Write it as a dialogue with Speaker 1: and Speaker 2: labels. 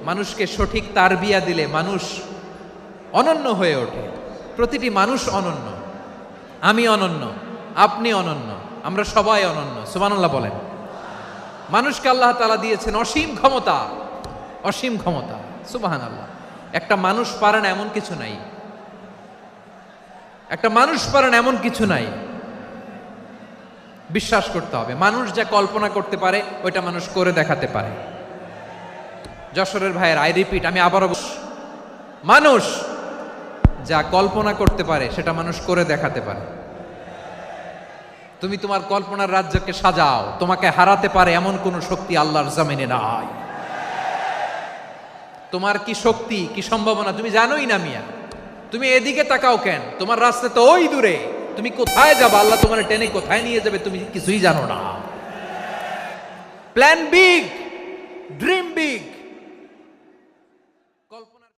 Speaker 1: মানুষকে সঠিক তারবিয়া দিলে মানুষ অনন্য হয়ে ওঠে। প্রতিটি মানুষ অনন্য, আমি অনন্য, আপনি অনন্য, আমরা সবাই অনন্য। সুবহানাল্লাহ বলেন। মানুষকে আল্লাহ তাআলা দিয়েছেন অসীম ক্ষমতা, অসীম ক্ষমতা। সুবহানাল্লাহ। একটা মানুষ পারে না এমন কিছু নাই, একটা মানুষ পারে না এমন কিছু নাই। বিশ্বাস করতে হবে, মানুষ যা কল্পনা করতে পারে ওইটা মানুষ করে দেখাতে পারে। যশোরের ভাইয়ের, আই রিপিট, আমি আবারও, মানুষ যা কল্পনা করতে পারে সেটা মানুষ করে দেখাতে পারে। তুমি তোমার কল্পনার রাজ্যকে সাজাও, তোমাকে হারাতে পারে এমন কোন শক্তি আল্লাহর জমিনে নাই। তোমার কি শক্তি, কি সম্ভাবনা তুমি জানোই না মিয়া। তুমি এদিকে তাকাও কেন? তোমার রাস্তা তো ওই দূরে, তুমি কোথায় যাবে, আল্লাহ তোমার টেনে কোথায় নিয়ে যাবে তুমি কিছুই জানো না। প্ল্যান বিগ, ড্রিম বিগ, কল্পনা